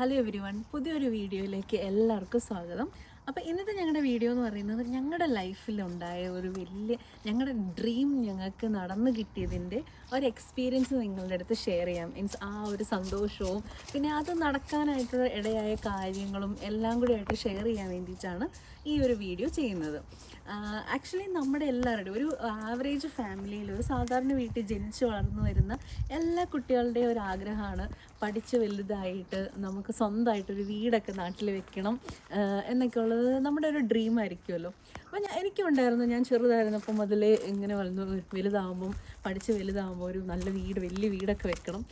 Hello every one, പുതിയൊരു വീഡിയോയിലേക്ക് എല്ലാവർക്കും സ്വാഗതം. അപ്പോൾ ഇന്നത്തെ ഞങ്ങളുടെ വീഡിയോ എന്ന് പറയുന്നത് ഞങ്ങളുടെ ലൈഫിലുണ്ടായ ഒരു ഞങ്ങളുടെ ഡ്രീം ഞങ്ങൾക്ക് നടന്നു കിട്ടിയതിൻ്റെ ഒരു എക്സ്പീരിയൻസ് നിങ്ങളുടെ അടുത്ത് ഷെയർ ചെയ്യാം. മീൻസ് ആ ഒരു സന്തോഷവും പിന്നെ അത് നടക്കാനായിട്ടുള്ള ഇടയായ കാര്യങ്ങളും എല്ലാം കൂടി ആയിട്ട് ഷെയർ ചെയ്യാൻ വേണ്ടിയിട്ടാണ് ഈ ഒരു വീഡിയോ ചെയ്യുന്നത്. ആക്ച്വലി നമ്മുടെ എല്ലാവരുടെയും ഒരു ആവറേജ് ഫാമിലിയിൽ ഒരു സാധാരണ വീട്ടിൽ ജനിച്ച് വളർന്നു വരുന്ന എല്ലാ കുട്ടികളുടെയും ഒരു ആഗ്രഹമാണ് പഠിച്ച് വലുതായിട്ട് നമുക്ക് സ്വന്തമായിട്ടൊരു വീടൊക്കെ നാട്ടിൽ വെക്കണം എന്നൊക്കെ ഉള്ളത് നമ്മുടെ ഒരു ഡ്രീം ആയിരിക്കുമല്ലോ. അപ്പോൾ എനിക്കും ഉണ്ടായിരുന്നു. ഞാൻ ചെറുതായിരുന്നപ്പോൾ മുതലേ ഇങ്ങനെ വലുതാകുമ്പം പഠിച്ച് വലുതാകുമ്പോൾ ഒരു നല്ല വീട്, വലിയ വീടൊക്കെ വെക്കണം.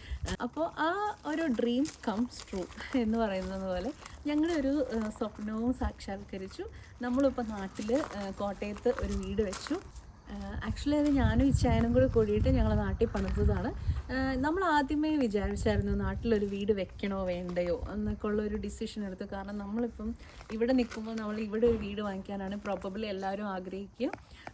അപ്പോൾ ആ ഒരു ഡ്രീം കംസ് ട്രൂ എന്ന് പറയുന്നത് പോലെ ഞങ്ങളുടെ ഒരു സ്വപ്നവും സാക്ഷാത്കരിച്ചു. നമ്മളിപ്പോൾ നാട്ടിൽ കോട്ടയത്ത് ഒരു വീട് വെച്ചു. ആക്ച്വലി അത് ഞാനും ഇച്ചായനും കൂടെ കൂടിയിട്ട് ഞങ്ങൾ നാട്ടിൽ പണിതതാണ്. നമ്മൾ ആദ്യമേ വിചാരിച്ചായിരുന്നു നാട്ടിലൊരു വീട് വെക്കണോ വേണ്ടയോ എന്നൊക്കെ ഉള്ളൊരു ഡിസിഷൻ എടുത്തു. കാരണം നമ്മളിപ്പം ഇവിടെ നിൽക്കുമ്പോൾ നമ്മൾ ഇവിടെ ഒരു വീട് വാങ്ങിക്കാനാണ് പ്രോബബ്ലി എല്ലാവരും ആഗ്രഹിക്കുക.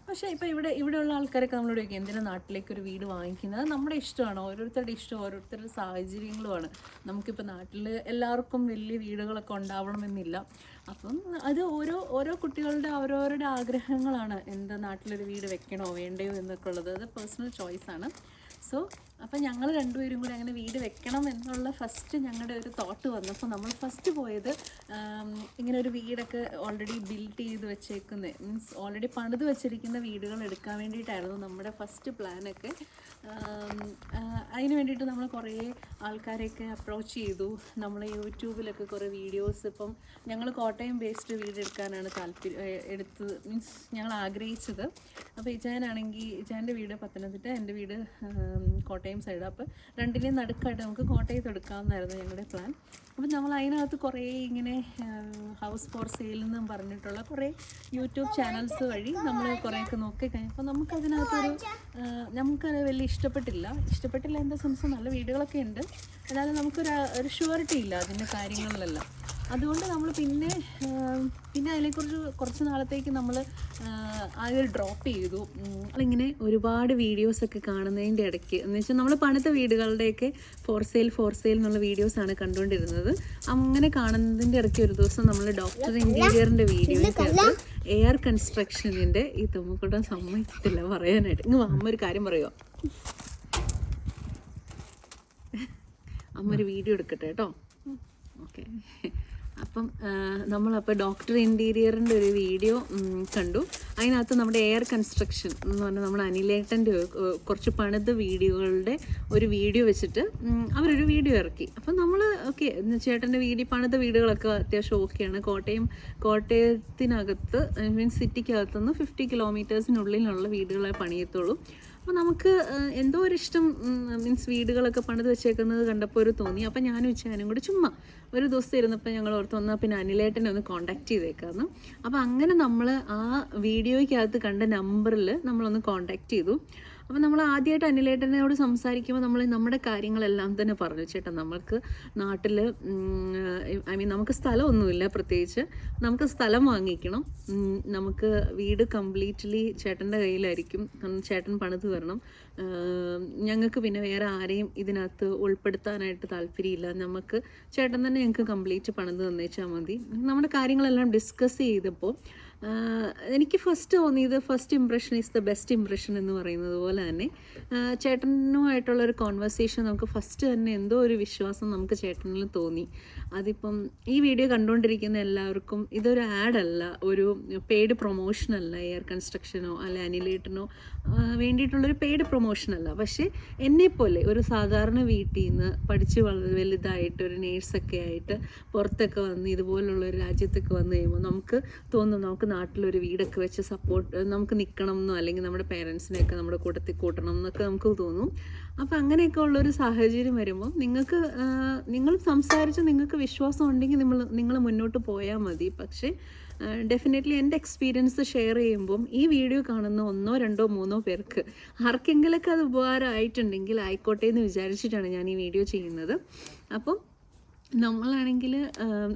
പക്ഷേ ഇപ്പോൾ ഇവിടെയുള്ള ആൾക്കാരൊക്കെ നമ്മളോട് ചോദിക്കും എന്തിനാണ് നാട്ടിലേക്ക് ഒരു വീട് വാങ്ങിക്കുന്നത്. നമ്മുടെ ഇഷ്ടമാണ്, ഓരോരുത്തരുടെ ഇഷ്ടം, ഓരോരുത്തരുടെ സാഹചര്യങ്ങളുമാണ്. നമുക്കിപ്പോൾ നാട്ടിൽ എല്ലാവർക്കും വലിയ വീടുകളൊക്കെ ഉണ്ടാവണമെന്നില്ല. അപ്പം അത് ഓരോ കുട്ടികളുടെ അവരവരുടെ ആഗ്രഹങ്ങളാണ്. എന്താ നാട്ടിലൊരു വീട് വെക്കണോ വേണ്ടയോ എന്നൊക്കെ ഉള്ളത്, അത് പേഴ്സണൽ ചോയ്സാണ്. അപ്പം ഞങ്ങൾ രണ്ടുപേരും കൂടി അങ്ങനെ വീട് വെക്കണം എന്നുള്ള ഫസ്റ്റ് ഞങ്ങളുടെ ഒരു തോട്ട് വന്നപ്പോൾ നമ്മൾ ഫസ്റ്റ് പോയത് ഇങ്ങനെ ഒരു വീടൊക്കെ ഓൾറെഡി ബിൽഡ് ചെയ്ത് വെച്ചേക്കുന്നത്, മീൻസ് ഓൾറെഡി പണിത് വെച്ചിരിക്കുന്ന വീടുകൾ എടുക്കാൻ വേണ്ടിയിട്ടായിരുന്നു നമ്മുടെ ഫസ്റ്റ് പ്ലാനൊക്കെ. അതിന് വേണ്ടിയിട്ട് നമ്മൾ കുറേ ആൾക്കാരെയൊക്കെ അപ്രോച്ച് ചെയ്തു. നമ്മൾ യൂട്യൂബിലൊക്കെ കുറേ വീഡിയോസ്, ഇപ്പം ഞങ്ങൾ കോട്ടയം ബേസ്ഡ് വീട് എടുക്കാനാണ് എടുത്തത്, മീൻസ് ഞങ്ങൾ ആഗ്രഹിച്ചത്. അപ്പോൾ ഇച്ചാൻ്റെ വീട് പത്തനംതിട്ട, എൻ്റെ വീട് കോട്ടയം സൈഡ്. അപ്പോൾ രണ്ടിനെയും നടുക്കായിട്ട് നമുക്ക് കോട്ടയത്ത് എടുക്കാമെന്നായിരുന്നു ഞങ്ങളുടെ പ്ലാൻ. അപ്പം നമ്മൾ അതിനകത്ത് കുറേ ഇങ്ങനെ ഹൗസ് ഫോർ സെയിൽ എന്നും പറഞ്ഞിട്ടുള്ള കുറേ യൂട്യൂബ് ചാനൽസ് വഴി നമ്മൾ കുറേയൊക്കെ നോക്കിക്കഴിഞ്ഞപ്പോൾ നമുക്കത് വലിയ ഇഷ്ടപ്പെട്ടില്ല എന്താ സംശയം. നല്ല വീടുകളൊക്കെ ഉണ്ട്, അല്ലാതെ നമുക്കൊരു ഷുവറിറ്റി ഇല്ല അതിൻ്റെ കാര്യങ്ങളിലെല്ലാം. അതുകൊണ്ട് നമ്മൾ പിന്നെ അതിനെക്കുറിച്ച് കുറച്ച് നാളത്തേക്ക് നമ്മൾ ആദ്യം ഡ്രോപ്പ് ചെയ്തു. അതിങ്ങനെ ഒരുപാട് വീഡിയോസൊക്കെ കാണുന്നതിൻ്റെ ഇടയ്ക്ക് എന്ന് വെച്ചാൽ നമ്മൾ പണിത വീടുകളുടെയൊക്കെ ഫോർ സെയിൽ എന്നുള്ള വീഡിയോസാണ് കണ്ടുകൊണ്ടിരുന്നത്. അങ്ങനെ കാണുന്നതിൻ്റെ ഇടയ്ക്ക് ഒരു ദിവസം നമ്മൾ ഡോക്ടർ ഇൻറ്റീരിയറിൻ്റെ വീഡിയോയ്ക്കകത്ത് എയർ കൺസ്ട്രക്ഷനിൻ്റെ ഈ തുമ്മക്കൂട്ടം സമ്മതിക്കത്തില്ല പറയാനായിട്ട്. അമ്മ ഒരു കാര്യം പറയുമോ? അമ്മ ഒരു വീഡിയോ എടുക്കട്ടെ കേട്ടോ. ഓക്കെ, അപ്പം നമ്മളപ്പോൾ ഡോക്ടർ ഇൻറ്റീരിയറിൻ്റെ ഒരു വീഡിയോ കണ്ടു. അതിനകത്ത് നമ്മുടെ എയർ കൺസ്ട്രക്ഷൻ എന്ന് പറഞ്ഞാൽ നമ്മുടെ അനിലേട്ടൻ്റെ കുറച്ച് പണിത വീഡിയോകളുടെ ഒരു വീഡിയോ വെച്ചിട്ട് അവരൊരു വീഡിയോ ഇറക്കി. അപ്പം നമ്മൾ ഓക്കെ, ചേട്ടൻ്റെ പണിത വീടുകളൊക്കെ അത്യാവശ്യം ഓക്കെയാണ്. കോട്ടയത്തിനകത്ത് മീൻസ് സിറ്റിക്കകത്തുനിന്ന് 50 കിലോമീറ്റേഴ്സിനുള്ളിലുള്ള വീടുകളെ പണിയത്തുള്ളൂ. അപ്പോൾ നമുക്ക് എന്തോ ഒരു ഇഷ്ടം, മീൻസ് വീടുകളൊക്കെ പണിത് വെച്ചേക്കുന്നത് കണ്ടപ്പോൾ ഒരു തോന്നി. അപ്പം ഞാനും ഇച്ചാനും കൂടി ചുമ്മാ ഒരു ദിവസം ഇരുന്നപ്പോൾ ഞങ്ങൾ ഓർത്ത് വന്നാൽ പിന്നെ അനിലേട്ടനെ ഒന്ന് കോൺടാക്റ്റ് ചെയ്തേക്കാമെന്ന്. അപ്പോൾ അങ്ങനെ നമ്മൾ ആ വീഡിയോയ്ക്കകത്ത് കണ്ട നമ്പറിൽ നമ്മളൊന്ന് കോൺടാക്റ്റ് ചെയ്തു. അപ്പോൾ നമ്മൾ ആദ്യമായിട്ട് അനിലേട്ടനോട് സംസാരിക്കുമ്പോൾ നമ്മൾ നമ്മുടെ കാര്യങ്ങളെല്ലാം തന്നെ പറഞ്ഞു. ചേട്ടാ, നമ്മൾക്ക് നാട്ടിൽ നമുക്ക് സ്ഥലമൊന്നുമില്ല, പ്രത്യേകിച്ച് നമുക്ക് സ്ഥലം വാങ്ങിക്കണം, നമുക്ക് വീട് കംപ്ലീറ്റ്ലി ചേട്ടൻ്റെ കയ്യിലായിരിക്കും, ചേട്ടൻ പണിത് തരണം. ഞങ്ങൾക്ക് പിന്നെ വേറെ ആരെയും ഇതിനകത്ത് ഉൾപ്പെടുത്താനായിട്ട് താല്പര്യമില്ല, നമുക്ക് ചേട്ടൻ തന്നെ ഞങ്ങൾക്ക് കംപ്ലീറ്റ് പണിത് തന്നേച്ചാൽ മതി. നമ്മുടെ കാര്യങ്ങളെല്ലാം ഡിസ്കസ് ചെയ്തപ്പോൾ എനിക്ക് ഫസ്റ്റ് തോന്നിയത് first impression is the best impression എന്ന് പറയുന്നത് പോലെ തന്നെ ചേട്ടനുമായിട്ടുള്ളൊരു കോൺവെർസേഷൻ നമുക്ക് ഫസ്റ്റ് തന്നെ എന്തോ ഒരു വിശ്വാസം നമുക്ക് ചേട്ടനിൽ തോന്നി. അതിപ്പം ഈ വീഡിയോ കണ്ടുകൊണ്ടിരിക്കുന്ന എല്ലാവർക്കും ഇതൊരു ആഡല്ല, ഒരു പെയ്ഡ് പ്രൊമോഷനല്ല, എയർ കൺസ്ട്രക്ഷനോ അല്ലെ അനിലേട്ടനോ വേണ്ടിയിട്ടുള്ളൊരു പെയ്ഡ് പ്രൊമോഷനല്ല. പക്ഷേ എന്നെപ്പോലെ ഒരു സാധാരണ വീട്ടിൽ നിന്ന് പഠിച്ച് വലുതായിട്ട് ഒരു നേഴ്സൊക്കെ ആയിട്ട് പുറത്തൊക്കെ വന്ന് ഇതുപോലുള്ളൊരു രാജ്യത്തൊക്കെ വന്നു കഴിയുമ്പോൾ നമുക്ക് തോന്നും നമുക്ക് നാട്ടിലൊരു വീടൊക്കെ വെച്ച് നമുക്ക് നിൽക്കണം എന്നോ അല്ലെങ്കിൽ നമ്മുടെ പേരൻസിനെയൊക്കെ നമ്മുടെ കൂട്ടത്തിൽ കൂട്ടണം എന്നൊക്കെ നമുക്ക് തോന്നും. അപ്പോൾ അങ്ങനെയൊക്കെ ഉള്ളൊരു സാഹചര്യം വരുമ്പോൾ നിങ്ങൾ സംസാരിച്ച് നിങ്ങൾക്ക് വിശ്വാസം ഉണ്ടെങ്കിൽ നിങ്ങൾ മുന്നോട്ട് പോയാൽ മതി. പക്ഷേ ഡെഫിനറ്റ്ലി എൻ്റെ എക്സ്പീരിയൻസ് ഷെയർ ചെയ്യുമ്പം ഈ വീഡിയോ കാണുന്ന 1, 2, 3 പേർക്ക് ആർക്കെങ്കിലൊക്കെ അത് ഉപകാരമായിട്ടുണ്ടെങ്കിൽ ആയിക്കോട്ടെ എന്ന് വിചാരിച്ചിട്ടാണ് ഞാൻ ഈ വീഡിയോ ചെയ്യുന്നത്. അപ്പം നമ്മളാണെങ്കിൽ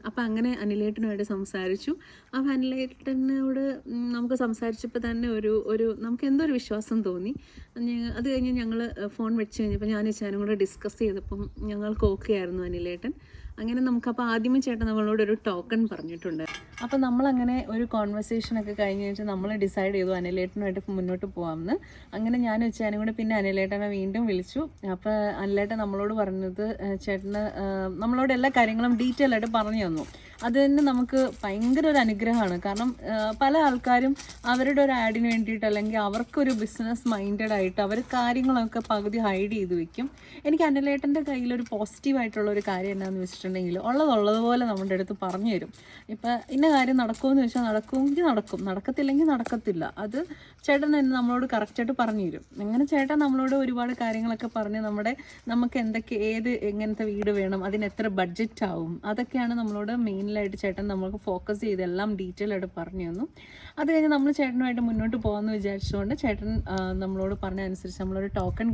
അപ്പം അങ്ങനെ അനിലേട്ടനുമായിട്ട് സംസാരിച്ചു. അപ്പം അനിലേട്ടനോട് നമുക്ക് സംസാരിച്ചപ്പോൾ തന്നെ നമുക്ക് എന്തോ ഒരു വിശ്വാസം തോന്നി. അത് കഴിഞ്ഞ് ഞങ്ങൾ ഫോൺ വെച്ച് കഴിഞ്ഞപ്പോൾ ഞാൻ ഇച്ചാനും കൂടെ ഡിസ്കസ് ചെയ്തപ്പം ഞങ്ങൾക്ക് ഓക്കെ ആയിരുന്നു അനിലേട്ടൻ. അങ്ങനെ നമുക്കപ്പോൾ ആദ്യമേ ചേട്ടൻ നമ്മളോട് ഒരു ടോക്കൺ പറഞ്ഞിട്ടുണ്ട്. അപ്പോൾ നമ്മളങ്ങനെ ഒരു കോൺവെർസേഷനൊക്കെ കഴിഞ്ഞ് വെച്ചാൽ നമ്മൾ ഡിസൈഡ് ചെയ്തു അനിലേട്ടനുമായിട്ട് മുന്നോട്ട് പോകാമെന്ന്. അങ്ങനെ ഞാൻ വെച്ചാലും കൂടെ പിന്നെ അനിലേട്ടനെ വീണ്ടും വിളിച്ചു. അപ്പോൾ അനിലേട്ടൻ നമ്മളോട് പറഞ്ഞത് ചേട്ടന് നമ്മളോട് എല്ലാ കാര്യങ്ങളും ഡീറ്റെയിൽ ആയിട്ട് പറഞ്ഞു തന്നു. അത് തന്നെ നമുക്ക് ഭയങ്കര ഒരു അനുഗ്രഹമാണ്. കാരണം പല ആൾക്കാരും അവരുടെ ഒരു ആഡിന് വേണ്ടിയിട്ട് അല്ലെങ്കിൽ അവർക്കൊരു ബിസിനസ് മൈൻഡഡ് ആയിട്ട് അവർ കാര്യങ്ങളൊക്കെ പകുതി ഹൈഡ് ചെയ്ത് വെക്കും. എനിക്ക് അനിലേട്ടൻ്റെ കയ്യിലൊരു പോസിറ്റീവായിട്ടുള്ള ഒരു കാര്യം എന്താണെന്ന് വെച്ചിട്ടുണ്ടെങ്കിൽ ഉള്ളതുപോലെ നമ്മുടെ അടുത്ത് പറഞ്ഞു തരും. ഇപ്പം ഇന്ന കാര്യം നടക്കുമെന്ന് വെച്ചാൽ നടക്കുമെങ്കിൽ നടക്കും, നടക്കത്തില്ലെങ്കിൽ നടക്കത്തില്ല. അത് ചേട്ടൻ തന്നെ നമ്മളോട് കറക്റ്റായിട്ട് പറഞ്ഞു തരും. അങ്ങനെ ചേട്ടൻ നമ്മളോട് ഒരുപാട് കാര്യങ്ങളൊക്കെ പറഞ്ഞ് നമുക്ക് എങ്ങനത്തെ വീട് വേണം, അതിന് എത്ര ബഡ്ജറ്റ് ആവും, അതൊക്കെയാണ് നമ്മളോട് മെയിനിലായിട്ട് ചേട്ടൻ നമുക്ക് ഫോക്കസ് ചെയ്ത് എല്ലാം ഡീറ്റെയിൽ ആയിട്ട് പറഞ്ഞു തന്നു. അത് കഴിഞ്ഞ് നമ്മൾ ചേട്ടനുമായിട്ട് മുന്നോട്ട് പോകാമെന്ന് വിചാരിച്ചുകൊണ്ട് ചേട്ടൻ നമ്മളോട് പറഞ്ഞ അനുസരിച്ച് നമ്മളൊരു ടോക്കൺ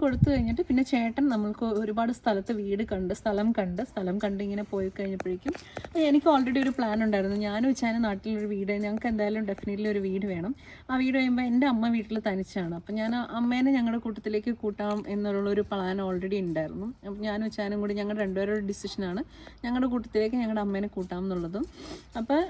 കൊടുത്തു കഴിഞ്ഞിട്ട് പിന്നെ ചേട്ടൻ നമ്മൾക്ക് ഒരുപാട് സ്ഥലത്ത് വീട് സ്ഥലം കണ്ട് ഇങ്ങനെ പോയി കഴിഞ്ഞപ്പോഴേക്കും എനിക്ക് ഓൾറെഡി ഒരു പ്ലാൻ ഉണ്ടായിരുന്നു. ഞാനും വെച്ചാൽ നാട്ടിലൊരു വീട്, ഞങ്ങൾക്ക് എന്തായാലും ഡെഫിനറ്റ്ലി ഒരു വീട് വേണം. ആ വീട് കഴിയുമ്പോൾ എൻ്റെ അമ്മ വീട്ടിൽ തനിച്ചാണ്. അപ്പം ഞാൻ അമ്മേനെ ഞങ്ങളുടെ കൂട്ടത്തിലേക്ക് കൂട്ടാം എന്നുള്ളൊരു പ്ലാൻ ഓൾറെഡി ഉണ്ടായിരുന്നു. അപ്പം ഞാനും വെച്ചാലും കൂടി ഞങ്ങളുടെ രണ്ടുപേരുടെ ഡിസിഷനാണ് ഞങ്ങളുടെ കൂട്ടത്തിലേക്ക് ഞങ്ങളുടെ അമ്മേനെ കൂട്ടാം എന്നുള്ളതും. അപ്പോൾ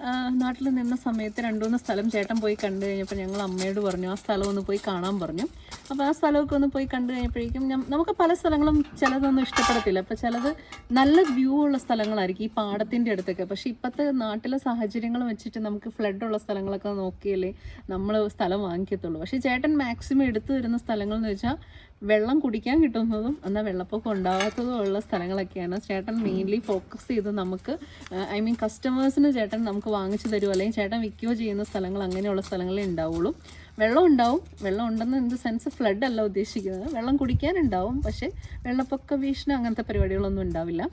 നാട്ടിൽ നിന്ന സമയത്ത് 2-3 സ്ഥലം ചേട്ടൻ പോയി കണ്ടു കഴിഞ്ഞപ്പോൾ ഞങ്ങൾ അമ്മയോട് പറഞ്ഞു ആ സ്ഥലം ഒന്ന് പോയി കാണാൻ പറഞ്ഞു. അപ്പോൾ ആ സ്ഥലമൊക്കെ ഒന്ന് പോയി കണ്ടു കഴിഞ്ഞപ്പോഴേക്കും നമുക്ക് പല സ്ഥലങ്ങളും ചിലതൊന്നും ഇഷ്ടപ്പെടത്തില്ല. അപ്പോൾ ചിലത് നല്ല വ്യൂ ഉള്ള സ്ഥലങ്ങളായിരിക്കും ഈ പാടത്തിൻ്റെ അടുത്തൊക്കെ. പക്ഷേ ഇപ്പോഴത്തെ നാട്ടിലെ സാഹചര്യങ്ങൾ വെച്ചിട്ട് നമുക്ക് ഫ്ലഡുള്ള സ്ഥലങ്ങളൊക്കെ നോക്കിയാലേ നമ്മൾ സ്ഥലം വാങ്ങിക്കത്തുള്ളൂ. പക്ഷേ ചേട്ടൻ മാക്സിമം എടുത്തു തരുന്ന സ്ഥലങ്ങൾ എന്ന് വെച്ചാൽ വെള്ളം കുടിക്കാൻ കിട്ടുന്നതും എന്നാൽ വെള്ളപ്പൊക്കം ഉണ്ടാകാത്തതും ഉള്ള സ്ഥലങ്ങളൊക്കെയാണ് ചേട്ടൻ മെയിൻലി ഫോക്കസ് ചെയ്ത് നമുക്ക് കസ്റ്റമേഴ്സിന് ചേട്ടൻ നമുക്ക് വാങ്ങിച്ചു തരുമോ അല്ലെങ്കിൽ ചേട്ടൻ വിൽക്കുകയോ ചെയ്യുന്ന സ്ഥലങ്ങൾ അങ്ങനെയുള്ള സ്ഥലങ്ങളേ ഉണ്ടാവുള്ളൂ. വെള്ളം ഉണ്ടെന്ന് ഇൻ ദ സെൻസ് ഫ്ലഡ് അല്ല ഉദ്ദേശിക്കുന്നത്, വെള്ളം കുടിക്കാനുണ്ടാവും. പക്ഷേ വെള്ളപ്പൊക്ക ഭീഷണി അങ്ങനത്തെ പരിപാടികളൊന്നും ഉണ്ടാവില്ല.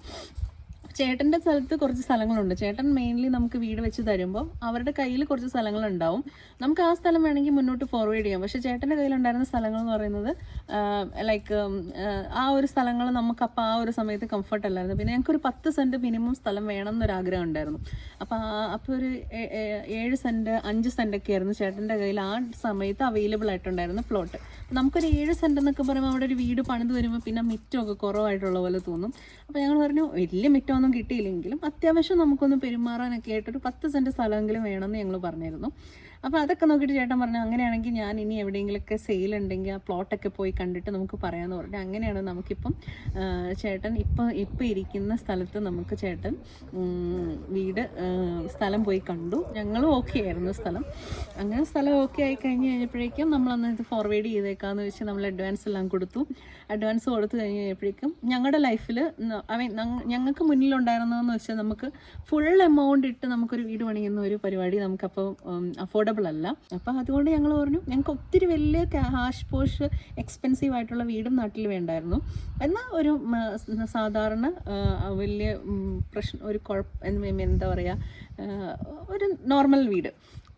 ചേട്ടൻ്റെ സ്ഥലത്ത് കുറച്ച് സ്ഥലങ്ങളുണ്ട്. ചേട്ടൻ മെയിൻലി നമുക്ക് വീട് വെച്ച് തരുമ്പോൾ അവരുടെ കയ്യിൽ കുറച്ച് സ്ഥലങ്ങളുണ്ടാവും. നമുക്ക് ആ സ്ഥലം വേണമെങ്കിൽ മുന്നോട്ട് ഫോർവേഡ് ചെയ്യാം. പക്ഷേ ചേട്ടൻ്റെ കയ്യിലുണ്ടായിരുന്ന സ്ഥലങ്ങൾ എന്ന് പറയുന്നത് ലൈക്ക് ആ ഒരു സ്ഥലങ്ങൾ നമുക്കപ്പോൾ ആ ഒരു സമയത്ത് കംഫർട്ട് അല്ലായിരുന്നു. പിന്നെ ഞങ്ങൾക്കൊരു 10 സെൻറ്റ് മിനിമം സ്ഥലം വേണം എന്നൊരാഗ്രഹം ഉണ്ടായിരുന്നു. അപ്പോൾ ഒരു 7 സെൻറ്റ് 5 സെൻറ്റൊക്കെ ആയിരുന്നു ചേട്ടൻ്റെ കയ്യിൽ ആ സമയത്ത് അവൈലബിൾ ആയിട്ടുണ്ടായിരുന്ന പ്ലോട്ട്. നമുക്കൊരു 7 സെൻറ്റ് എന്നൊക്കെ പറയുമ്പോൾ അവിടെ ഒരു വീട് പണിത് വരുമ്പോൾ പിന്നെ മിറ്റമൊക്കെ കുറവായിട്ടുള്ള പോലെ തോന്നും. അപ്പോൾ ഞങ്ങൾ പറഞ്ഞു വലിയ മിറ്റമൊന്നും കിട്ടിയില്ലെങ്കിലും അത്യാവശ്യം നമുക്കൊന്ന് പെരുമാറാനൊക്കെ ആയിട്ടൊരു 10 സെൻറ്റ് സ്ഥലമെങ്കിലും വേണമെന്ന് ഞങ്ങൾ പറഞ്ഞിരുന്നു. അപ്പോൾ അതൊക്കെ നോക്കിയിട്ട് ചേട്ടൻ പറഞ്ഞു അങ്ങനെയാണെങ്കിൽ ഞാൻ ഇനി എവിടെയെങ്കിലുമൊക്കെ സെയിൽ ഉണ്ടെങ്കിൽ ആ പ്ലോട്ടൊക്കെ പോയി കണ്ടിട്ട് നമുക്ക് പറയാമെന്ന് പറഞ്ഞു. അങ്ങനെയാണ് നമുക്കിപ്പം ചേട്ടൻ ഇപ്പം ഇരിക്കുന്ന സ്ഥലത്ത് നമുക്ക് ചേട്ടൻ സ്ഥലം പോയി കണ്ടു. ഞങ്ങളും ഓക്കെ ആയിരുന്നു സ്ഥലം. അങ്ങനെ സ്ഥലം ഓക്കെ ആയി കഴിഞ്ഞപ്പോഴേക്കും നമ്മളന്ന് ഇത് ഫോർവേഡ് ചെയ്തേക്കാമെന്ന് വെച്ച് നമ്മൾ അഡ്വാൻസ് എല്ലാം കൊടുത്തു കഴിഞ്ഞപ്പോഴേക്കും ഞങ്ങളുടെ ലൈഫിൽ ഞങ്ങൾക്ക് മുന്നിലുണ്ടായിരുന്നതെന്ന് വെച്ചാൽ നമുക്ക് ഫുൾ എമൗണ്ട് ഇട്ട് നമുക്കൊരു വീട് പണിയുന്ന ഒരു പരിപാടി നമുക്കപ്പോൾ അഫോർഡബിൾ അല്ല. അപ്പം അതുകൊണ്ട് ഞങ്ങൾ പറഞ്ഞു ഞങ്ങൾക്ക് ഒത്തിരി വലിയ പോഷ് എക്സ്പെൻസീവ് ആയിട്ടുള്ള വീടും നാട്ടിൽ വേണ്ടായിരുന്നു. എന്നാൽ ഒരു സാധാരണ വലിയ എന്താ പറയുക ഒരു നോർമൽ വീട്.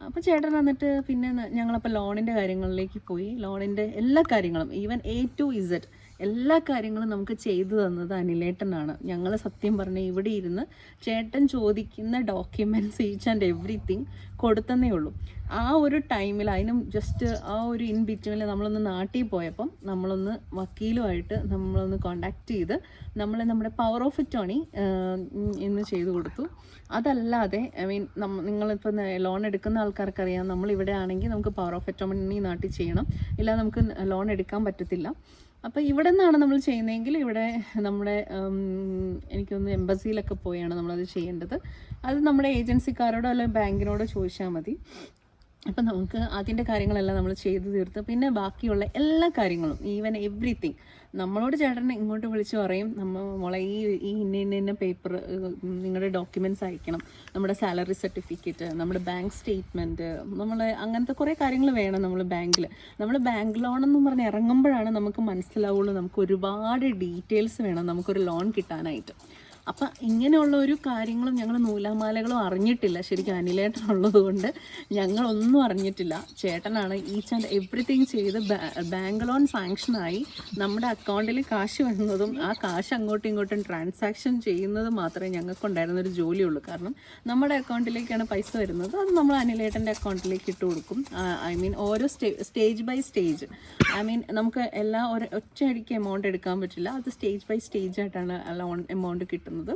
അപ്പോൾ ചേട്ടൻ വന്നിട്ട് പിന്നെ ഞങ്ങളപ്പോൾ ലോണിൻ്റെ കാര്യങ്ങളിലേക്ക് പോയി. ലോണിൻ്റെ എല്ലാ കാര്യങ്ങളും ഈവൻ A to Z എല്ലാ കാര്യങ്ങളും നമുക്ക് ചെയ്തു തന്നത് അനിലേട്ടനാണ്. ഞങ്ങൾ സത്യം പറഞ്ഞാൽ ഇവിടെ ഇരുന്ന് ചേട്ടൻ ചോദിക്കുന്ന ഡോക്യുമെൻറ്റ്സ് ഈച്ച് ആൻഡ് എവറിത്തിങ് കൊടുത്തന്നേ ഉള്ളൂ. ആ ഒരു ടൈമിൽ അതിനും ജസ്റ്റ് ആ ഒരു ഇൻ ബിറ്റ്വീനിൽ നമ്മളൊന്ന് നാട്ടിൽ പോയപ്പം നമ്മളൊന്ന് വക്കീലുമായിട്ട് നമ്മളൊന്ന് കോണ്ടാക്ട് ചെയ്ത് നമ്മുടെ പവർ ഓഫ് അറ്റോർണി ഇന്ന് ചെയ്തു കൊടുത്തു. അതല്ലാതെ നിങ്ങളിപ്പോൾ ലോൺ എടുക്കുന്ന ആൾക്കാർക്കറിയാം നമ്മളിവിടെ ആണെങ്കിൽ നമുക്ക് പവർ ഓഫ് അറ്റോർണി നാട്ടിൽ ചെയ്യണം, ഇല്ലാതെ നമുക്ക് ലോൺ എടുക്കാൻ പറ്റത്തില്ല. അപ്പോൾ ഇവിടെ നിന്നാണ് നമ്മൾ ചെയ്യുന്നതെങ്കിൽ ഇവിടെ നമ്മുടെ എനിക്കൊന്ന് എംബസിയിലൊക്കെ പോയാണ് നമ്മളത് ചെയ്യേണ്ടത്. അത് നമ്മുടെ ഏജൻസിക്കാരോടോ അല്ലെങ്കിൽ ബാങ്കിനോടോ ചോദിച്ചാൽ മതി. അപ്പം നമുക്ക് അതിൻ്റെ കാര്യങ്ങളെല്ലാം നമ്മൾ ചെയ്തു തീർത്ത് പിന്നെ ബാക്കിയുള്ള എല്ലാ കാര്യങ്ങളും ഈവൻ എവ്രിതിങ് നമ്മളോട് ചേട്ടൻ ഇങ്ങോട്ട് വിളിച്ച് പറയും മോളെ ഈ ഇന്ന പേപ്പർ നിങ്ങളുടെ ഡോക്യുമെൻറ്റ്സ് അയക്കണം, നമ്മുടെ സാലറി സർട്ടിഫിക്കറ്റ്, നമ്മുടെ ബാങ്ക് സ്റ്റേറ്റ്മെൻറ്റ്, അങ്ങനത്തെ കുറേ കാര്യങ്ങൾ വേണം. നമ്മൾ ബാങ്ക് ലോണെന്ന് പറഞ്ഞ് ഇറങ്ങുമ്പോഴാണ് നമുക്ക് മനസ്സിലാവുള്ളൂ നമുക്ക് ഒരുപാട് ഡീറ്റെയിൽസ് വേണം നമുക്കൊരു ലോൺ കിട്ടാനായിട്ട്. അപ്പം ഇങ്ങനെയുള്ള ഒരു കാര്യങ്ങളും ഞങ്ങൾ നൂലാമാലകളും അറിഞ്ഞിട്ടില്ല. ശരിക്കും അനിലേട്ടനുള്ളത് കൊണ്ട് ഞങ്ങളൊന്നും അറിഞ്ഞിട്ടില്ല. ചേട്ടനാണ് ഈച്ച് ആൻഡ് എവറിത്തിങ് ചെയ്ത് ബാങ്ക് ലോൺ സാങ്ഷനായി നമ്മുടെ അക്കൗണ്ടിൽ കാശ് വരുന്നതും ആ കാശ് അങ്ങോട്ടും ഇങ്ങോട്ടും ട്രാൻസാക്ഷൻ ചെയ്യുന്നതും മാത്രമേ ഞങ്ങൾക്കുണ്ടായിരുന്നൊരു ജോലിയുള്ളൂ. കാരണം നമ്മുടെ അക്കൗണ്ടിലേക്കാണ് പൈസ വരുന്നത്, അത് നമ്മൾ അനിലേട്ടൻ്റെ അക്കൗണ്ടിലേക്ക് ഇട്ട് കൊടുക്കും. ഓരോ സ്റ്റേജ് ബൈ സ്റ്റേജ് നമുക്ക് ഒറ്റയടിക്ക് എമൗണ്ട് എടുക്കാൻ പറ്റില്ല. അത് സ്റ്റേജ് ബൈ സ്റ്റേജ് ആയിട്ടാണ് ലോൺ എമൗണ്ട് കിട്ടുന്നത്. വരുന്നത്.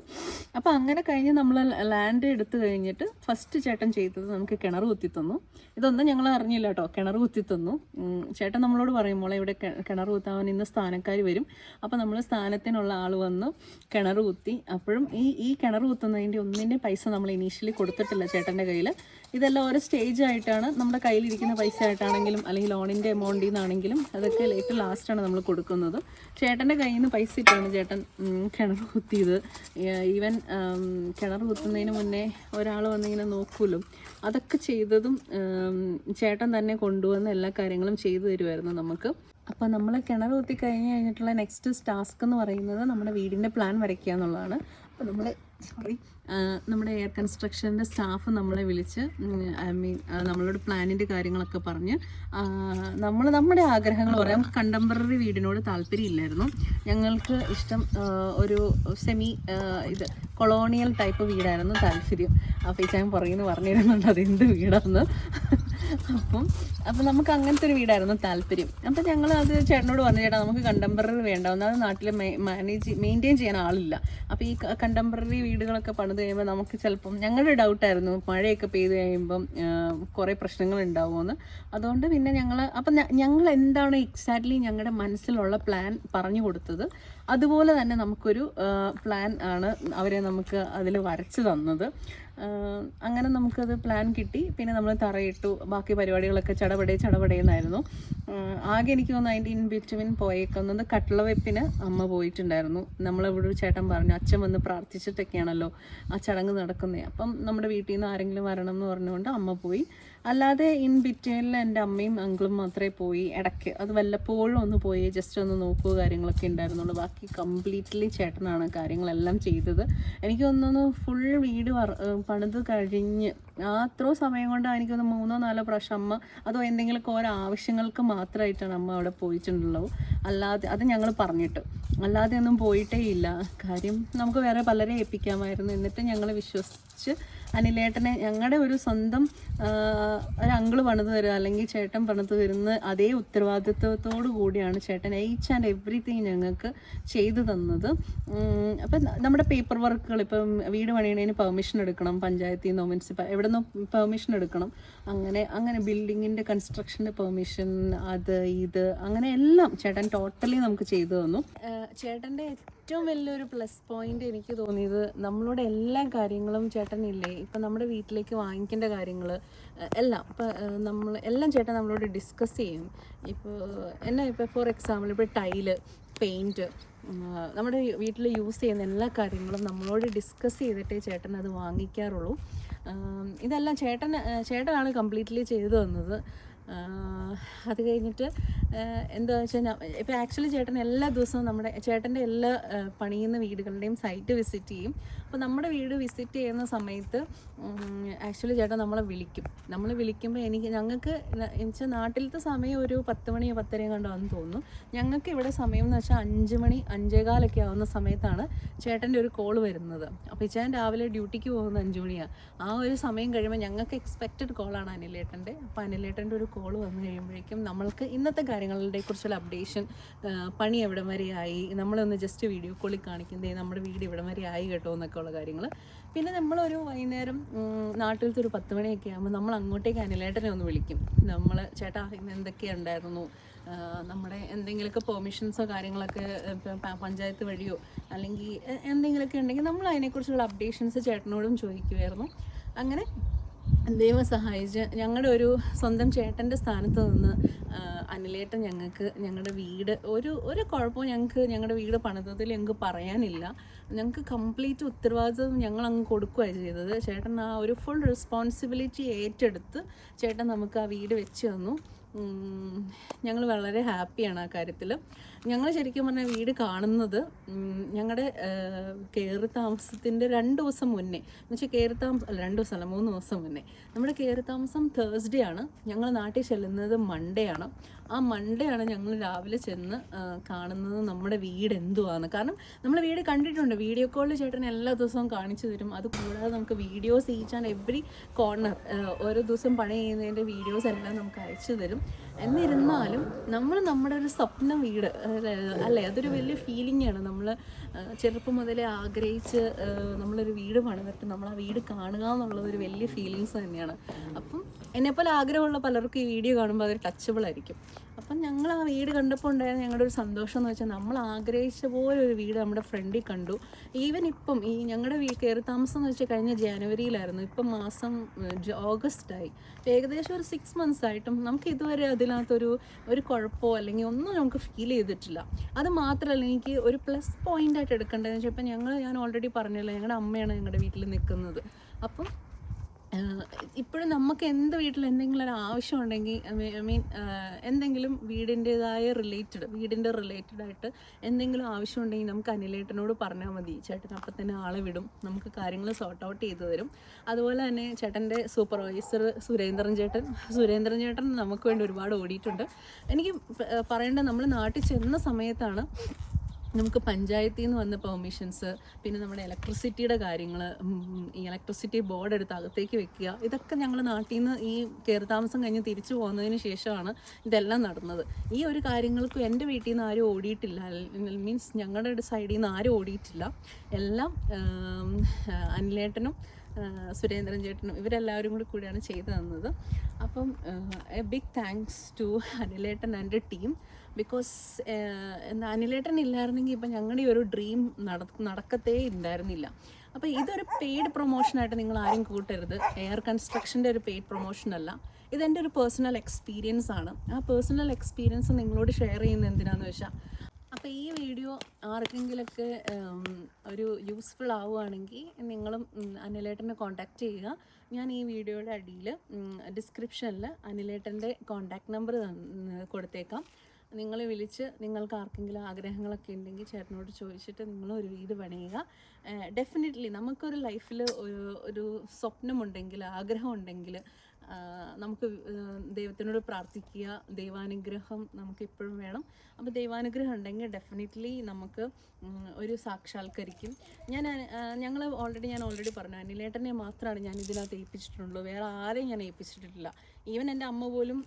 അപ്പോൾ അങ്ങനെ കഴിഞ്ഞ് നമ്മൾ ലാൻഡ് എടുത്തു കഴിഞ്ഞിട്ട് ഫസ്റ്റ് ചേട്ടൻ ചെയ്തത് നമുക്ക് കിണർ കുത്തി തന്നു. ഇതൊന്നും ഞങ്ങൾ അറിഞ്ഞില്ല കേട്ടോ, കിണർ കുത്തി തന്നു. ചേട്ടൻ നമ്മളോട് പറയും, മോളെ ഇവിടെ കിണർ കുത്താൻ ഇന്ന് സ്ഥാനക്കാർ വരും, അപ്പോൾ നമ്മൾ സ്ഥാനത്തിനുള്ള ആൾ വന്ന് കിണർ കുത്തി. അപ്പോഴും ഈ കിണർ കുത്തുന്നതിൻ്റെ ഒന്നിൻ്റെ പൈസ നമ്മൾ ഇനീഷ്യലി കൊടുത്തിട്ടില്ല ചേട്ടൻ്റെ കയ്യിൽ. ഇതെല്ലാം ഓരോ സ്റ്റേജ് ആയിട്ടാണ്, നമ്മുടെ കയ്യിലിരിക്കുന്ന പൈസ ആയിട്ടാണെങ്കിലും അല്ലെങ്കിൽ ലോണിൻ്റെ എമൗണ്ടിൽ നിന്നാണെങ്കിലും അതൊക്കെ ഏറ്റവും ലാസ്റ്റാണ് നമ്മൾ കൊടുക്കുന്നത്. ചേട്ടൻ്റെ കയ്യിൽ നിന്ന് പൈസ ഇട്ടാണ് ചേട്ടൻ കിണർ കുത്തിയത്. ഈവൻ കിണർ കുത്തുന്നതിന് മുന്നേ ഒരാൾ വന്നിങ്ങനെ നോക്കുമല്ലോ, അതൊക്കെ ചെയ്തതും ചേട്ടൻ തന്നെ കൊണ്ടുവന്ന് എല്ലാ കാര്യങ്ങളും ചെയ്തു തരുമായിരുന്നു നമുക്ക്. അപ്പോൾ നമ്മൾ കിണർ കുത്തി കഴിഞ്ഞിട്ടുള്ള നെക്സ്റ്റ് ടാസ്ക് എന്ന് പറയുന്നത് നമ്മുടെ വീടിൻ്റെ പ്ലാൻ വരയ്ക്കുക എന്നുള്ളതാണ്. അപ്പോൾ നമ്മുടെ എയർ കൺസ്ട്രക്ഷൻ്റെ സ്റ്റാഫ് നമ്മളെ വിളിച്ച് നമ്മളോട് പ്ലാനിൻ്റെ കാര്യങ്ങളൊക്കെ പറഞ്ഞ് നമ്മുടെ ആഗ്രഹങ്ങൾ പറയാം. കണ്ടംപററി വീടിനോട് താല്പര്യമില്ലായിരുന്നു, ഞങ്ങൾക്ക് ഇഷ്ടം ഒരു സെമി കൊളോണിയൽ ടൈപ്പ് വീടായിരുന്നു താല്പര്യം. അപ്പോൾ ഈ ചാൻ പറഞ്ഞിരുന്നുണ്ട് അതെന്ത് വീടാണെന്ന്. അപ്പം നമുക്ക് അങ്ങനത്തെ ഒരു വീടായിരുന്നു താല്പര്യം. അപ്പം ഞങ്ങൾ അത് ചേട്ടനോട് പറഞ്ഞു, ചേട്ടാ നമുക്ക് കണ്ടംപററി വേണ്ട, ഒന്നാമത് നാട്ടിൽ മെയിൻറ്റെയിൻ ചെയ്യാൻ ആളില്ല. അപ്പോൾ ഈ കണ്ടംപററി വീടുകളൊക്കെ പണിത് കഴിയുമ്പോൾ നമുക്ക് ചിലപ്പം ഞങ്ങളുടെ ഡൗട്ടായിരുന്നു മഴയൊക്കെ പെയ്ത് കഴിയുമ്പം കുറേ പ്രശ്നങ്ങൾ ഉണ്ടാവുമെന്ന്. അതുകൊണ്ട് പിന്നെ ഞങ്ങൾ എന്താണ് എക്സാക്ട്ലി ഞങ്ങളുടെ മനസ്സിലുള്ള പ്ലാൻ പറഞ്ഞു കൊടുത്തത്, അതുപോലെ തന്നെ നമുക്കൊരു പ്ലാൻ ആണ് അവരെ നമുക്ക് അതിൽ വരച്ച് തന്നത്. അങ്ങനെ നമുക്കത് പ്ലാൻ കിട്ടി. പിന്നെ നമ്മൾ തറയിട്ടു, ബാക്കി പരിപാടികളൊക്കെ ചടപടയെന്നായിരുന്നു. ആകെ എനിക്ക് തോന്നുന്നു അതിൻ്റെ ഇൻ ബിറ്റ്വീൻ പോയേക്കുന്നത് കട്ട്ള വെപ്പിന് അമ്മ പോയിട്ടുണ്ടായിരുന്നു. നമ്മളിവിടെ ഒരു ചേട്ടൻ പറഞ്ഞു, അച്ഛൻ വന്ന് പ്രാർത്ഥിച്ചിട്ടൊക്കെയാണല്ലോ ആ ചടങ്ങ് നടക്കുന്നത്, അപ്പം നമ്മുടെ വീട്ടിൽ നിന്ന് ആരെങ്കിലും വരണം എന്ന് പറഞ്ഞുകൊണ്ട് അമ്മ പോയി. അല്ലാതെ ഇൻ ബിറ്റ്വീനിൽ എൻ്റെ അമ്മയും അങ്കിളും മാത്രമേ പോയി. ഇടയ്ക്ക് അത് വല്ലപ്പോഴും ഒന്ന് പോയി ജസ്റ്റ് ഒന്ന് നോക്കുക കാര്യങ്ങളൊക്കെ ഉണ്ടായിരുന്നുള്ളൂ. ബാക്കി കംപ്ലീറ്റ്ലി ചേട്ടനാണ് കാര്യങ്ങളെല്ലാം ചെയ്തത്. എനിക്ക് തോന്നുന്നു ഫുൾ വീട് പണിത് കഴിഞ്ഞ് അത്രയോ സമയം കൊണ്ട് എനിക്കൊന്ന് 3-4 പ്രാവശ്യം അമ്മ അതോ എന്തെങ്കിലുമൊക്കെ ഓരോ ആവശ്യങ്ങൾക്ക് മാത്രമായിട്ടാണ് അമ്മ അവിടെ പോയിട്ടുണ്ടാവും. അല്ലാതെ അത് ഞങ്ങൾ പറഞ്ഞിട്ട് അല്ലാതെ ഒന്നും പോയിട്ടേ ഇല്ല. കാര്യം നമുക്ക് വേറെ പലരെ ഏൽപ്പിക്കാമായിരുന്നു. എന്നിട്ട് ഞങ്ങൾ വിശ്വസിച്ച് അനിലേട്ടനെ ഞങ്ങളുടെ ഒരു സ്വന്തം ഒരു അങ്കിള് പണിത് തരിക അല്ലെങ്കിൽ ചേട്ടൻ പണിത് തരുന്ന അതേ ഉത്തരവാദിത്വത്തോടു കൂടിയാണ് ചേട്ടൻ ഈച്ച് ആൻഡ് എവറിത്തിങ് ഞങ്ങൾക്ക് ചെയ്തു തന്നത്. അപ്പം നമ്മുടെ പേപ്പർ വർക്കുകൾ, ഇപ്പം വീട് പണിയണതിന് പെർമിഷൻ എടുക്കണം, പഞ്ചായത്തിൽ നിന്നോ എവിടെ നിന്നോ പെർമിഷൻ എടുക്കണം, അങ്ങനെ ബിൽഡിങ്ങിൻ്റെ കൺസ്ട്രക്ഷൻ്റെ പെർമിഷൻ, ഇത് അങ്ങനെ എല്ലാം ചേട്ടൻ ടോട്ടലി നമുക്ക് ചെയ്തു തന്നു. ചേട്ടൻ്റെ ഏറ്റവും വലിയൊരു പ്ലസ് പോയിന്റ് എനിക്ക് തോന്നിയത് നമ്മളോട് എല്ലാ കാര്യങ്ങളും ചേട്ടനില്ലേ, ഇപ്പം നമ്മുടെ വീട്ടിലേക്ക് വാങ്ങിക്കേണ്ട കാര്യങ്ങൾ എല്ലാം എല്ലാം ചേട്ടൻ നമ്മളോട് ഡിസ്കസ് ചെയ്യും. ഇപ്പോൾ ഫോർ എക്സാമ്പിൾ ഇപ്പോൾ ടൈല്, പെയിൻറ്റ്, നമ്മുടെ വീട്ടിൽ യൂസ് ചെയ്യുന്ന എല്ലാ കാര്യങ്ങളും നമ്മളോട് ഡിസ്കസ് ചെയ്തിട്ടേ ചേട്ടൻ അത് വാങ്ങിക്കാറുള്ളൂ. ഇതെല്ലാം ചേട്ടനാണ് കംപ്ലീറ്റ്ലി ചെയ്തു തന്നത്. അത് കഴിഞ്ഞിട്ട് എന്താണെന്ന് വെച്ച് കഴിഞ്ഞാൽ ഇപ്പോൾ ആക്ച്വലി ചേട്ടൻ എല്ലാ ദിവസവും ചേട്ടൻ്റെ എല്ലാ പണിയുന്ന വീടുകളുടെയും സൈറ്റ് വിസിറ്റ് ചെയ്യും. അപ്പോൾ നമ്മുടെ വീട് വിസിറ്റ് ചെയ്യുന്ന സമയത്ത് ആക്ച്വലി ചേട്ടൻ നമ്മളെ വിളിക്കുമ്പോൾ ഞങ്ങൾക്ക് എന്നുവെച്ചാൽ നാട്ടിലത്തെ സമയം ഒരു 10 മണി 10:30 കണ്ടാന്ന് തോന്നുന്നു. ഞങ്ങൾക്ക് ഇവിടെ സമയം എന്ന് വെച്ചാൽ 5 മണി 5:15 ആവുന്ന സമയത്താണ് ചേട്ടൻ്റെ ഒരു കോൾ വരുന്നത്. അപ്പോൾ ഞാൻ രാവിലെ ഡ്യൂട്ടിക്ക് പോകുന്നത് 5 മണിയാണ്. ആ ഒരു സമയം കഴിയുമ്പോൾ ഞങ്ങൾക്ക് എക്സ്പെക്റ്റഡ് കോളാണ് അനിലേട്ടൻ്റെ. അപ്പോൾ അനിലേട്ടൻ്റെ ഒരു കോൾ വന്നു കഴിയുമ്പോഴേക്കും നമ്മൾക്ക് ഇന്നത്തെ കാര്യങ്ങളുടെ കുറിച്ചുള്ള അപ്ഡേഷൻ, പണി എവിടം വരെ ആയി, നമ്മളൊന്ന് ജസ്റ്റ് വീഡിയോ കോളിൽ കാണിക്കുന്നത് നമ്മുടെ വീട് ഇവിടം വരെ ആയി കേട്ടോ എന്നൊക്കെ ഉള്ള കാര്യങ്ങൾ. പിന്നെ നമ്മളൊരു വൈകുന്നേരം നാട്ടിലത്തെ ഒരു 10 മണിയൊക്കെ ആകുമ്പോൾ നമ്മൾ അങ്ങോട്ടേക്ക് അനിലേട്ടനെ ഒന്ന് വിളിക്കും. ചേട്ടാ ഇന്ന് എന്തൊക്കെയുണ്ടായിരുന്നു, നമ്മുടെ എന്തെങ്കിലുമൊക്കെ പെർമിഷൻസോ കാര്യങ്ങളൊക്കെ പഞ്ചായത്ത് വഴിയോ അല്ലെങ്കിൽ എന്തെങ്കിലുമൊക്കെ ഉണ്ടെങ്കിൽ നമ്മൾ അതിനെക്കുറിച്ചുള്ള അപ്ഡേഷൻസ് ചേട്ടനോടും ചോദിക്കുമായിരുന്നു. അങ്ങനെ ദൈവം സഹായിച്ച് ഞങ്ങളുടെ ഒരു സ്വന്തം ചേട്ടൻ്റെ സ്ഥാനത്ത് നിന്ന് അനിലേട്ടൻ ഞങ്ങളുടെ വീട് ഒരു കുഴപ്പവും ഞങ്ങളുടെ വീട് പണിതതിൽ ഞങ്ങൾക്ക് പറയാനില്ല. ഞങ്ങൾക്ക് കംപ്ലീറ്റ് ഉത്തരവാദിത്വം ഞങ്ങൾ അങ്ങ് കൊടുക്കുകയാണ് ചെയ്തത്. ചേട്ടൻ ആ ഒരു ഫുൾ റെസ്പോൺസിബിലിറ്റി ഏറ്റെടുത്ത് ചേട്ടൻ നമുക്ക് ആ വീട് വെച്ച് തന്നു. ഞങ്ങൾ വളരെ ഹാപ്പിയാണ് ആ കാര്യത്തിൽ. ഞങ്ങൾ ശരിക്കും പറഞ്ഞാൽ വീട് കാണുന്നത് ഞങ്ങളുടെ കയറി താമസത്തിൻ്റെ 2 ദിവസം മുന്നേ, എന്ന് വെച്ചാൽ 2 ദിവസമല്ല 3 ദിവസം മുന്നേ. നമ്മുടെ കയറി താമസം തേഴ്സ്ഡേ ആണ്, ഞങ്ങൾ നാട്ടിൽ ചെല്ലുന്നത് മൺഡേ ആണ്. ആ മൺഡേ ആണ് ഞങ്ങൾ രാവിലെ ചെന്ന് കാണുന്നത് നമ്മുടെ വീട് എന്തുവാന്ന്. കാരണം നമ്മൾ വീട് കണ്ടിട്ടുണ്ട്, വീഡിയോ കോളിൽ ചേട്ടൻ എല്ലാ ദിവസവും കാണിച്ചു തരും. അതുകൂടാതെ നമുക്ക് videos each and every corner ഓരോ ദിവസം പണി ചെയ്യുന്നതിൻ്റെ വീഡിയോസ് എല്ലാം നമുക്ക് അയച്ചു തരും. എന്നിരുന്നാലും നമ്മൾ നമ്മുടെ ഒരു സ്വപ്ന വീട് അല്ലേ, അതൊരു വലിയ ഫീലിംഗാണ്. നമ്മൾ ചെറുപ്പം മുതലേ ആഗ്രഹിച്ച് നമ്മളൊരു വീട് പണിതിട്ട് നമ്മൾ ആ വീട് കാണുക എന്നുള്ളത് ഒരു വലിയ ഫീലിങ്സ് തന്നെയാണ്. അപ്പം എന്നെപ്പോലെ ആഗ്രഹമുള്ള പലർക്കും ഈ വീഡിയോ കാണുമ്പോൾ അതൊരു ടച്ചബിൾ ആയിരിക്കും. അപ്പം ഞങ്ങൾ ആ വീട് കണ്ടപ്പോൾ ഉണ്ടായിരുന്ന ഞങ്ങളുടെ ഒരു സന്തോഷം എന്ന് വെച്ചാൽ നമ്മൾ ആഗ്രഹിച്ച പോലെ ഒരു വീട് നമ്മുടെ ഫ്രണ്ടിൽ കണ്ടു. ഈവൻ ഇപ്പം ഈ ഞങ്ങളുടെ കയറി താമസം എന്ന് വെച്ചാൽ കഴിഞ്ഞ ജനുവരിയിലായിരുന്നു. ഇപ്പം മാസം ഓഗസ്റ്റായി. ഏകദേശം ഒരു 6 months ആയിട്ടും നമുക്ക് ഇതുവരെ അതിനകത്തൊരു കുഴപ്പമോ അല്ലെങ്കിൽ ഒന്നും നമുക്ക് ഫീൽ ചെയ്തിട്ടില്ല. അത് മാത്രമല്ല, എനിക്ക് ഒരു പ്ലസ് പോയിൻ്റ് ആയിട്ട് എടുക്കേണ്ടതെന്ന് വെച്ചാൽ ഇപ്പം ഞാൻ ഓൾറെഡി പറഞ്ഞല്ലോ, ഞങ്ങളുടെ അമ്മയാണ് ഞങ്ങളുടെ വീട്ടിൽ നിൽക്കുന്നത്. അപ്പം ഇപ്പോഴും നമുക്ക് എന്ത് വീട്ടിൽ എന്തെങ്കിലും ഒരു ആവശ്യം ഉണ്ടെങ്കിൽ ഐ മീൻ എന്തെങ്കിലും വീടിൻ്റെ റിലേറ്റഡ് ആയിട്ട് എന്തെങ്കിലും ആവശ്യം ഉണ്ടെങ്കിൽ നമുക്ക് അനിലേട്ടനോട് പറഞ്ഞാൽ മതി. ചേട്ടൻ അപ്പം തന്നെ ആളെ വിടും, നമുക്ക് കാര്യങ്ങൾ സോർട്ട് ഔട്ട് ചെയ്ത് തരും. അതുപോലെ തന്നെ ചേട്ടൻ്റെ സൂപ്പർവൈസർ സുരേന്ദ്രൻ ചേട്ടൻ നമുക്ക് വേണ്ടി ഒരുപാട് ഓടിയിട്ടുണ്ട്. എനിക്ക് പറയേണ്ടത്, നമ്മൾ നാട്ടിൽ ചെന്ന സമയത്താണ് നമുക്ക് പഞ്ചായത്തിൽ നിന്ന് വന്ന പെർമിഷൻസ്, പിന്നെ നമ്മുടെ ഇലക്ട്രിസിറ്റിയുടെ കാര്യങ്ങൾ, ഈ ഇലക്ട്രിസിറ്റി ബോർഡ് എടുത്ത് അകത്തേക്ക് വെക്കുക, ഇതൊക്കെ ഞങ്ങൾ നാട്ടിൽ നിന്ന് ഈ കയറിത്താമസം കഴിഞ്ഞ് തിരിച്ചു പോകുന്നതിന് ശേഷമാണ് ഇതെല്ലാം നടന്നത്. ഈ ഒരു കാര്യങ്ങൾക്കും എൻ്റെ വീട്ടിൽ നിന്ന് ആരും ഓടിയിട്ടില്ല. മീൻസ് ഞങ്ങളുടെ സൈഡിൽ നിന്ന് ആരും ഓടിയിട്ടില്ല. എല്ലാം അനിലേട്ടനും സുരേന്ദ്രൻ ചേട്ടനും ഇവരെല്ലാവരും കൂടിയാണ് ചെയ്തു തന്നത്. അപ്പം എ ബിഗ് താങ്ക്സ് ടു അനിലേട്ടൻ ആൻഡ് ടീം. ബിക്കോസ് എന്താ, അനിലേട്ടൻ ഇല്ലായിരുന്നെങ്കിൽ ഇപ്പം ഞങ്ങളുടെ ഈ ഒരു ഡ്രീം നടക്കത്തേ ഉണ്ടായിരുന്നില്ല. അപ്പോൾ ഇതൊരു പെയ്ഡ് പ്രൊമോഷനായിട്ട് നിങ്ങൾ ആരും കൂട്ടരുത്. എയർ കൺസ്ട്രക്ഷൻ്റെ ഒരു പെയ്ഡ് പ്രൊമോഷൻ അല്ല, ഇതെൻ്റെ ഒരു പേഴ്സണൽ എക്സ്പീരിയൻസ് ആണ്. ആ പേഴ്സണൽ എക്സ്പീരിയൻസ് നിങ്ങളോട് ഷെയർ ചെയ്യുന്നത് എന്തിനാണെന്ന് വെച്ചാൽ, അപ്പോൾ ഈ വീഡിയോ ആർക്കെങ്കിലൊക്കെ ഒരു യൂസ്ഫുൾ ആവുകയാണെങ്കിൽ നിങ്ങളും അനിലേട്ടനെ കോൺടാക്റ്റ് ചെയ്യുക. ഞാൻ ഈ വീഡിയോയുടെ അടിയിൽ ഡിസ്ക്രിപ്ഷനിൽ അനിലേട്ടൻ്റെ കോൺടാക്റ്റ് നമ്പർ കൊടുത്തേക്കാം. നിങ്ങൾ വിളിച്ച് നിങ്ങൾക്ക് ആർക്കെങ്കിലും ആഗ്രഹങ്ങളൊക്കെ ഉണ്ടെങ്കിൽ ചേട്ടനോട് ചോദിച്ചിട്ട് നിങ്ങളൊരു വീട് പണിയുക. ഡെഫിനറ്റ്ലി നമുക്കൊരു ലൈഫിൽ ഒരു സ്വപ്നമുണ്ടെങ്കിൽ, ആഗ്രഹമുണ്ടെങ്കിൽ നമുക്ക് ദൈവത്തിനോട് പ്രാർത്ഥിക്കുക. ദൈവാനുഗ്രഹം നമുക്കെപ്പോഴും വേണം. അപ്പോൾ ദൈവാനുഗ്രഹം ഉണ്ടെങ്കിൽ ഡെഫിനറ്റ്ലി നമുക്ക് ഒരു സാക്ഷാത്കരിക്കും. ഞാൻ ഓൾറെഡി പറഞ്ഞു, അനിലേട്ടനെ മാത്രമാണ് ഞാൻ ഇതിനകത്ത് ഏൽപ്പിച്ചിട്ടുള്ളൂ, വേറെ ആരെയും ഞാൻ ഏൽപ്പിച്ചിട്ടില്ല. ഈവൻ എൻ്റെ അമ്മ പോലും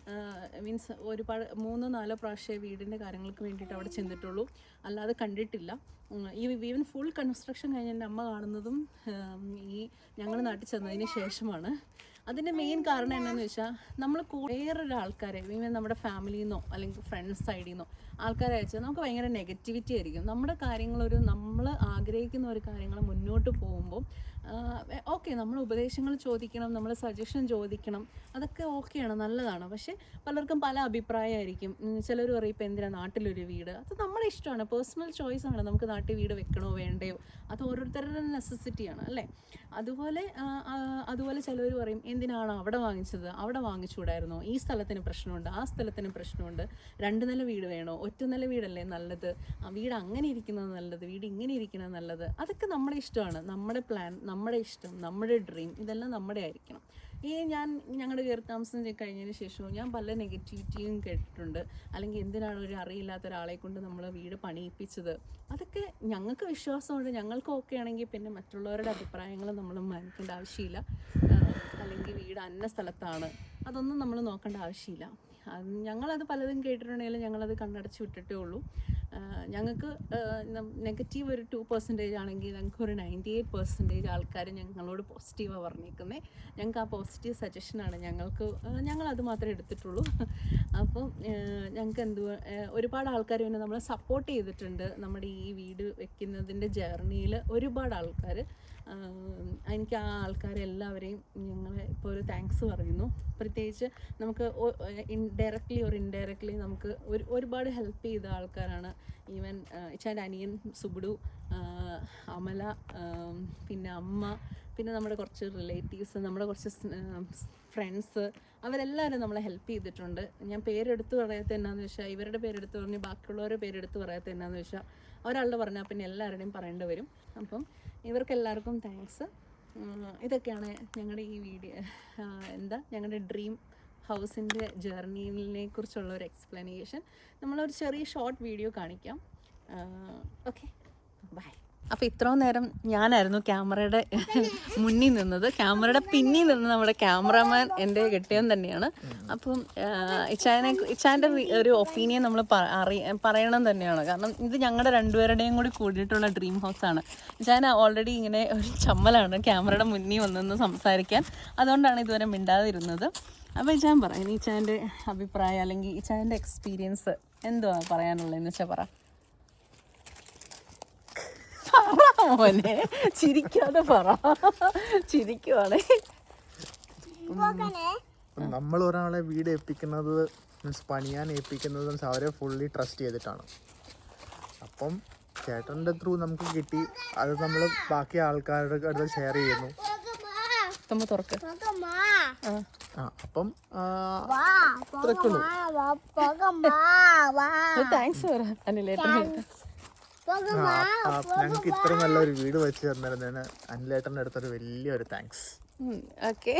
മീൻസ് ഒരുപാട് 3-4 പ്രാവശ്യം വീടിൻ്റെ കാര്യങ്ങൾക്ക് വേണ്ടിയിട്ട് അവിടെ ചെന്നിട്ടുള്ളൂ, അല്ലാതെ കണ്ടിട്ടില്ല. ഈവൻ ഫുൾ കൺസ്ട്രക്ഷൻ കഴിഞ്ഞ് എൻ്റെ അമ്മ കാണുന്നതും ഈ ഞങ്ങൾ നാട്ടിൽ ചെന്നതിന് ശേഷമാണ്. അതിൻ്റെ മെയിൻ കാരണം എന്താണെന്ന് വെച്ചാൽ, നമ്മൾ വേറൊരാൾക്കാരെ ഈവൻ നമ്മുടെ ഫാമിലിയിൽ നിന്നോ അല്ലെങ്കിൽ ഫ്രണ്ട്സ് സൈഡിൽ നിന്നോ ആൾക്കാരെ അയച്ചാൽ നമുക്ക് ഭയങ്കര നെഗറ്റിവിറ്റി ആയിരിക്കും. നമ്മുടെ നമ്മൾ ആഗ്രഹിക്കുന്ന ഒരു കാര്യങ്ങൾ മുന്നോട്ട് പോകുമ്പോൾ ഓക്കെ, നമ്മൾ ഉപദേശങ്ങൾ ചോദിക്കണം, നമ്മൾ സജഷൻ ചോദിക്കണം, അതൊക്കെ ഓക്കെയാണ്, നല്ലതാണ്. പക്ഷേ പലർക്കും പല അഭിപ്രായമായിരിക്കും. ചിലർ പറയും ഇപ്പം എന്തിനാണ് നാട്ടിലൊരു വീട്, അത് നമ്മുടെ ഇഷ്ടമാണ്, പേഴ്സണൽ ചോയ്സാണ്. നമുക്ക് നാട്ടിൽ വീട് വെക്കണോ വേണ്ടയോ, അത് ഓരോരുത്തരുടെ നെസസിറ്റിയാണ് അല്ലേ. അതുപോലെ ചിലർ പറയും എന്തിനാണ് അവിടെ വാങ്ങിച്ചത്, അവിടെ വാങ്ങിച്ചുകൂടായിരുന്നോ, ഈ സ്ഥലത്തിന് പ്രശ്നമുണ്ട്, ആ സ്ഥലത്തിന് പ്രശ്നമുണ്ട്, 2 നില വീട് വേണോ, 1 നില വീടല്ലേ നല്ലത്, വീട് അങ്ങനെ ഇരിക്കുന്നത് നല്ലത്, വീട് ഇങ്ങനെ ഇരിക്കുന്നത് നല്ലത്. അതൊക്കെ നമ്മുടെ ഇഷ്ടമാണ്, നമ്മുടെ പ്ലാൻ, നമ്മുടെ ഇഷ്ടം, നമ്മുടെ ഡ്രീം, ഇതെല്ലാം നമ്മുടെ ആയിരിക്കണം. ഞങ്ങളുടെ കയറി താമസം കഴിഞ്ഞതിന് ശേഷവും ഞാൻ പല നെഗറ്റിവിറ്റിയും കേട്ടിട്ടുണ്ട്. അല്ലെങ്കിൽ എന്തിനാണ് ഒരു അറിയില്ലാത്ത ഒരാളെ കൊണ്ട് നമ്മൾ വീട് പണിയിപ്പിച്ചത്. അതൊക്കെ ഞങ്ങൾക്ക് വിശ്വാസമുണ്ട്, ഞങ്ങൾക്ക് ഓക്കെ ആണെങ്കിൽ പിന്നെ മറ്റുള്ളവരുടെ അഭിപ്രായങ്ങൾ നമ്മൾ മാനിക്കേണ്ട ആവശ്യമില്ല. അല്ലെങ്കിൽ വീട് അന്ന സ്ഥലത്താണ്, അതൊന്നും നമ്മൾ നോക്കേണ്ട ആവശ്യമില്ല. ഞങ്ങളത് പലതും കേട്ടിട്ടുണ്ടെങ്കിലും ഞങ്ങളത് കണ്ണടച്ച് വിട്ടിട്ടേ ഉള്ളൂ. ഞങ്ങൾക്ക് നെഗറ്റീവ് ഒരു 2% ആണെങ്കിൽ ഞങ്ങൾക്ക് ഒരു 98% ആൾക്കാർ ഞങ്ങളോട് പോസിറ്റീവാണ് പറഞ്ഞേക്കുന്നത്. ഞങ്ങൾക്ക് ആ പോസിറ്റീവ് സജഷനാണ് ഞങ്ങളത് മാത്രമേ എടുത്തിട്ടുള്ളൂ. അപ്പോൾ ഞങ്ങൾക്ക് ഒരുപാട് ആൾക്കാർ പിന്നെ നമ്മളെ സപ്പോർട്ട് ചെയ്തിട്ടുണ്ട്. നമ്മുടെ ഈ വീട് വെക്കുന്നതിൻ്റെ ജേർണിയിൽ ഒരുപാട് ആൾക്കാർ, എനിക്ക് ആ ആൾക്കാരെല്ലാവരെയും ഞങ്ങൾ ഇപ്പോൾ ഒരു താങ്ക്സ് പറയുന്നു. പ്രത്യേകിച്ച് നമുക്ക് ഡയറക്റ്റ്ലി ഓർ ഇൻഡയറക്റ്റ്ലി നമുക്ക് ഒരുപാട് ഹെൽപ്പ് ചെയ്ത ആൾക്കാരാണ്. ഈവൻ ഇച്ചാൻ്റെ അനിയൻ സുബുഡു, അമല, പിന്നെ അമ്മ, പിന്നെ നമ്മുടെ കുറച്ച് റിലേറ്റീവ്സ്, നമ്മുടെ കുറച്ച് ഫ്രണ്ട്സ്, അവരെല്ലാവരും നമ്മളെ ഹെൽപ്പ് ചെയ്തിട്ടുണ്ട്. ഞാൻ പേരെടുത്ത് പറയാത്ത എന്നാന്ന് വെച്ചാൽ, ഇവരുടെ പേരെടുത്ത് പറഞ്ഞ് ബാക്കിയുള്ളവരുടെ പേരെടുത്ത് പറയാത്ത എന്നാന്ന് വെച്ചാൽ ഒരാളുടെ പറഞ്ഞാൽ പിന്നെ എല്ലാവരുടെയും പറയേണ്ടി വരും. അപ്പം ഇവർക്കെല്ലാവർക്കും താങ്ക്സ്. ഇതൊക്കെയാണ് ഞങ്ങളുടെ ഈ വീഡിയോ, ഞങ്ങളുടെ ഡ്രീം ഹൗസിൻ്റെ ജേർണിയെ കുറിച്ചുള്ള ഒരു എക്സ്പ്ലനേഷൻ. നമ്മളൊരു ചെറിയ ഷോർട്ട് വീഡിയോ കാണിക്കാം. Okay, bye. അപ്പോൾ ഇത്രയും നേരം ഞാനായിരുന്നു ക്യാമറയുടെ മുന്നിൽ നിന്നത്. ക്യാമറയുടെ പിന്നിൽ നിന്ന് നമ്മുടെ ക്യാമറാമാൻ എൻ്റെ കെട്ടിയവൻ തന്നെയാണ്. അപ്പം ഇച്ചാൻ്റെ ഒരു ഒപ്പീനിയൻ നമ്മൾ പറയണം തന്നെയാണ്. കാരണം ഇത് ഞങ്ങളുടെ രണ്ടുപേരുടെയും കൂടി കൂടിയിട്ടുള്ള ഡ്രീം ഹൗസാണ്. ഇച്ചാൻ ഓൾറെഡി ഇങ്ങനെ ഒരു ചമ്മലാണ് ക്യാമറയുടെ മുന്നിൽ വന്നെന്ന് സംസാരിക്കാൻ. അതുകൊണ്ടാണ് ഇതുവരെ മിണ്ടാതിരുന്നത്. അപ്പോൾ ഇച്ചാൻ പറ, ഇനി ഇച്ചാൻ്റെ അഭിപ്രായം അല്ലെങ്കിൽ ഇച്ചാൻ്റെ എക്സ്പീരിയൻസ് എന്തുവാ പറയാനുള്ളതെന്ന് വെച്ചാൽ പറ. മോനെ ചിരിക്കാതെ പറ, ചിരിക്കുവാണേ. നമ്മൾ ഒരാളെ വീട് ഏൽപ്പിക്കുന്നത് മീൻസ് പണിയാൻ ഏൽപ്പിക്കുന്നത് അവരെ ഫുള്ളി ട്രസ്റ്റ് ചെയ്തിട്ടാണ്. അപ്പം ചേട്ടൻ്റെ ത്രൂ നമുക്ക് കിട്ടി, അത് നമ്മൾ ബാക്കി ആൾക്കാരുടെ അടുത്ത് ഷെയർ ചെയ്യുന്നു. അപ്പം ഞങ്ങൾക്ക് ഇത്ര നല്ലൊരു വീട് വെച്ച് തന്നിരുന്നതിന് അനിലേട്ടൻ്റെ അടുത്തൊരു വലിയൊരു താങ്ക്സ്. ഓക്കെ,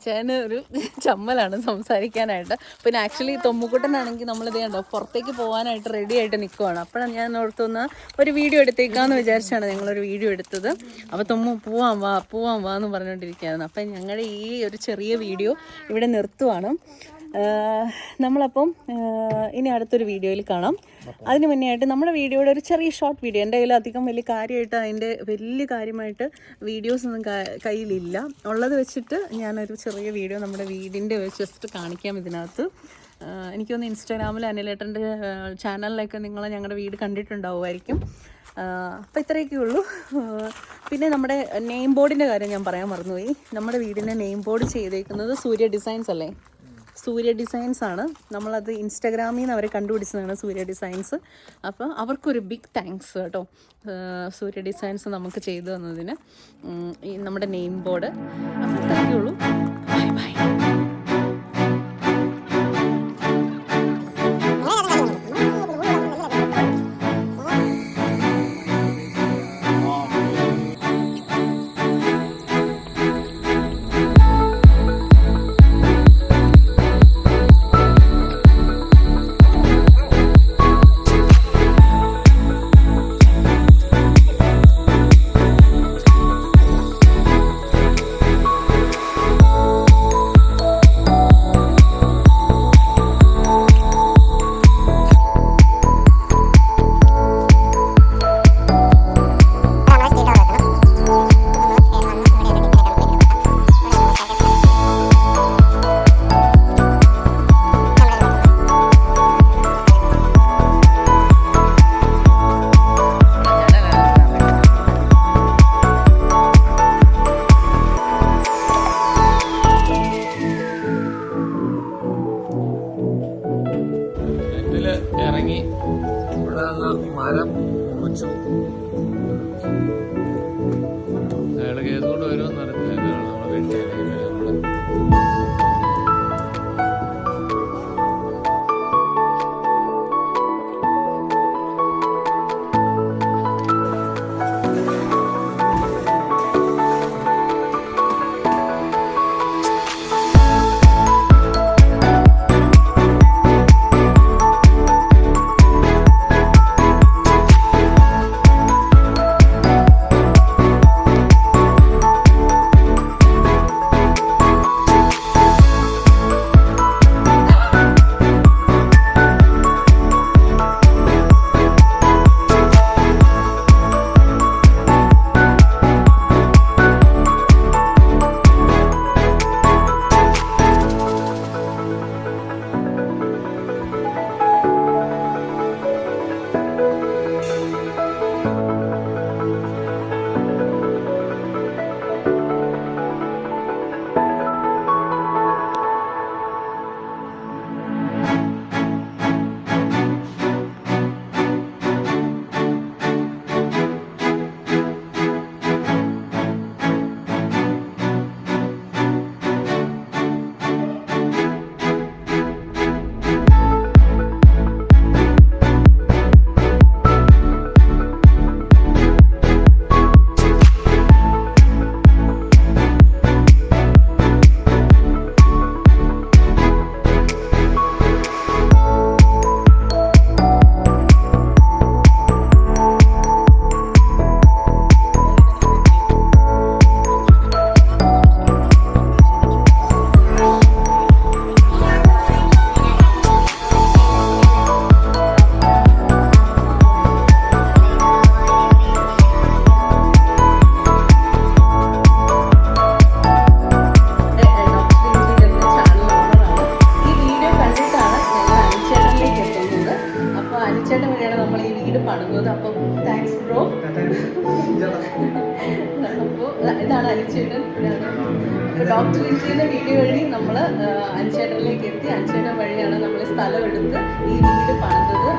ചേട്ടന് ഒരു ചമ്മലാണ് സംസാരിക്കാനായിട്ട്. പിന്നെ ആക്ച്വലി തൊമ്മുക്കുട്ടനാണെങ്കിൽ നമ്മളിത് കണ്ടോ പുറത്തേക്ക് പോകാനായിട്ട് റെഡി ആയിട്ട് നിൽക്കുവാണ്. അപ്പോഴാണ് ഞാൻ ഓർത്തുന്ന ഒരു വീഡിയോ എടുത്തേക്കാന്ന് വിചാരിച്ചാണ് ഞങ്ങളൊരു വീഡിയോ എടുത്തത്. അപ്പോൾ തൊമ്മു പോവാൻ വാ എന്ന് പറഞ്ഞുകൊണ്ടിരിക്കുകയായിരുന്നു. അപ്പം ഞങ്ങളുടെ ഈ ഒരു ചെറിയ വീഡിയോ ഇവിടെ നിർത്തുവാണ്. നമ്മളപ്പം ഇനി അടുത്തൊരു വീഡിയോയിൽ കാണാം. അതിന് മുന്നേ ആയിട്ട് നമ്മുടെ വീഡിയോയുടെ ഒരു ചെറിയ ഷോർട്ട് വീഡിയോ, എൻ്റെ കയ്യിൽ അധികം വലിയ കാര്യമായിട്ട് അതിൻ്റെ വലിയ കാര്യമായിട്ട് വീഡിയോസൊന്നും കയ്യിലില്ല. ഉള്ളത് വെച്ചിട്ട് ഞാനൊരു ചെറിയ വീഡിയോ നമ്മുടെ വീടിൻ്റെ ജസ്റ്റ് കാണിക്കാം ഇതിനകത്ത്. എനിക്കൊന്ന് ഇൻസ്റ്റാഗ്രാമിൽ അനിലേട്ടൻ്റെ ചാനലിലൊക്കെ നിങ്ങൾ ഞങ്ങളുടെ വീട് കണ്ടിട്ടുണ്ടാവുമായിരിക്കും. അപ്പോൾ ഇത്രയൊക്കെ ഉള്ളൂ. പിന്നെ നമ്മുടെ നെയിം ബോർഡിൻ്റെ കാര്യം ഞാൻ പറയാൻ മറന്നുപോയി. നമ്മുടെ വീടിൻ്റെ നെയിം ബോർഡ് ചെയ്തേക്കുന്നത് സൂര്യ ഡിസൈൻസ് അല്ലേ, സൂര്യ ഡിസൈൻസ് ആണ്. നമ്മളത് ഇൻസ്റ്റാഗ്രാമിൽ നിന്ന് അവരെ കണ്ടുപിടിച്ചതാണ് സൂര്യ ഡിസൈൻസ്. അപ്പോൾ അവർക്കൊരു ബിഗ് താങ്ക്സ് കേട്ടോ, സൂര്യ ഡിസൈൻസ് നമുക്ക് ചെയ്തു തന്നതിന്. ഈ നമ്മുടെ നെയിം ബോർഡ്. അപ്പോൾ ഇത്രയൊക്കെ ഉള്ളൂ. Bye bye. ഇറങ്ങി ഇവിടെ മരം മുറിച്ചു. അയാൾ കേസ് കൊണ്ട് വരുമെന്ന് അറിഞ്ഞില്ല. നമ്മളെ വീട്ടിൽ അനിച്ചേട്ടൻ വഴിയാണ് നമ്മൾ ഈ വീട് പണിതത്. അപ്പം താങ്ക്സ് ബ്രോ. അപ്പോൾ ഇതാണ് അനിച്ചേട്ടൻ. അപ്പോൾ ഡോക്ടർ ഇൻട്രീൻ്റെ വീഡിയോ വഴി നമ്മൾ അനിച്ചേട്ടനിലേക്ക് എത്തി. അനിച്ചേട്ടൻ വഴിയാണ് നമ്മൾ സ്ഥലം എടുത്ത് ഈ വീട് പണിതത്.